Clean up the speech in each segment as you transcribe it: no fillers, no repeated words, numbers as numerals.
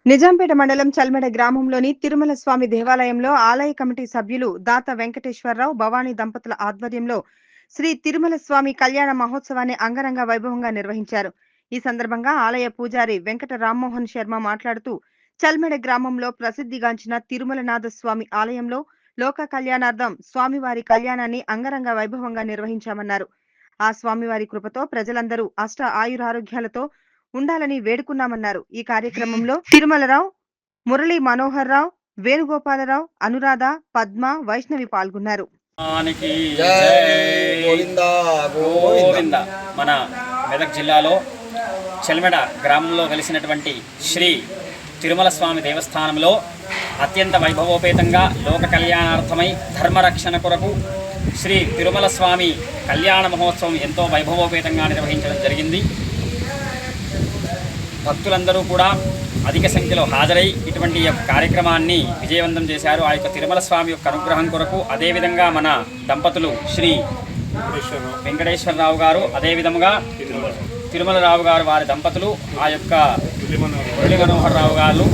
నిజాంపేట మండలం చల్మెడ గ్రామంలోని తిరుమల స్వామి దేవాలయంలో ఆలయ కమిటీ సభ్యులు దాత వెంకటేశ్వరరావు, భవానీ దంపతుల ఆధ్వర్యంలో శ్రీ తిరుమల స్వామి కళ్యాణ మహోత్సవాన్ని అంగరంగ వైభవంగా నిర్వహించారు. ఈ సందర్భంగా ఆలయ పూజారి వెంకట రామ్మోహన్ శర్మ మాట్లాడుతూ, చల్మెడ గ్రామంలో ప్రసిద్ధిగాంచిన తిరుమలనాథ స్వామి ఆలయంలో లోక కళ్యాణార్థం స్వామివారి కళ్యాణాన్ని అంగరంగ వైభవంగా నిర్వహించామన్నారు. ఆ స్వామివారి కృపతో ప్రజలందరూ అష్ట ఆయురారోగ్యాలతో ఉండాలని వేడుకున్నామన్నారు. ఈ కార్యక్రమంలో తిరుమలరావు, మురళీ మనోహర్ రావు, వేణుగోపాలరావు, అనురాధ, పద్మ, వైష్ణవి పాల్గొన్నారు. మన మెదక్ జిల్లాలో చెల్మెడ గ్రామంలో వెలిసినటువంటి శ్రీ తిరుమల స్వామి దేవస్థానంలో అత్యంత వైభవోపేతంగా లోక కళ్యాణార్థమై ధర్మరక్షణ కొరకు శ్రీ తిరుమల స్వామి కళ్యాణ మహోత్సవం ఎంతో వైభవోపేతంగా నిర్వహించడం జరిగింది. భక్తులందరూ కూడా అధిక సంఖ్యలో హాజరై ఇటువంటి కార్యక్రమాన్ని విజయవంతం చేశారు. ఆ యొక్క తిరుమల స్వామి యొక్క అనుగ్రహం కొరకు అదేవిధంగా మన దంపతులు శ్రీ వెంకటేశ్వరరావు గారు, అదేవిధంగా తిరుమలరావు గారు వారి దంపతులు, ఆ యొక్క మురళీ మనోహర్ రావు గారు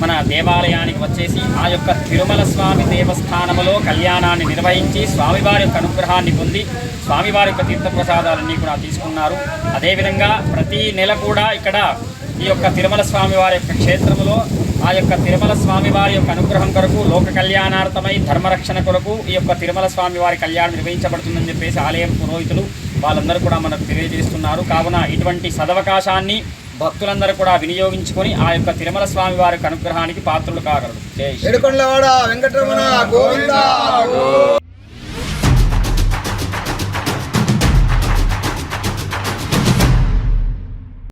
మన దేవాలయానికి వచ్చేసి ఆ యొక్క తిరుమల స్వామి దేవస్థానంలో కళ్యాణాన్ని నిర్వహించి స్వామివారి యొక్క అనుగ్రహాన్ని పొంది స్వామివారి యొక్క తీర్థప్రసాదాలన్నీ కూడా తీసుకున్నారు. అదేవిధంగా ప్రతి నెల కూడా ఇక్కడ ఈ యొక్క తిరుమల స్వామివారి యొక్క క్షేత్రములో ఆ యొక్క తిరుమల స్వామివారి యొక్క అనుగ్రహం కొరకు లోక కళ్యాణార్థమై ధర్మరక్షణ కొరకు ఈ యొక్క తిరుమల స్వామివారి కళ్యాణం నిర్వహించబడుతుందని చెప్పేసి ఆలయం పురోహితులు వాళ్ళందరూ కూడా మనకు తెలియజేస్తున్నారు. కావున ఇటువంటి సదవకాశాన్ని భక్తులందరూ కూడా వినియోగించుకొని ఆ యొక్క తిరుమల స్వామి వారి అనుగ్రహానికి పాత్రులు కాగలరు. జై శ్రీ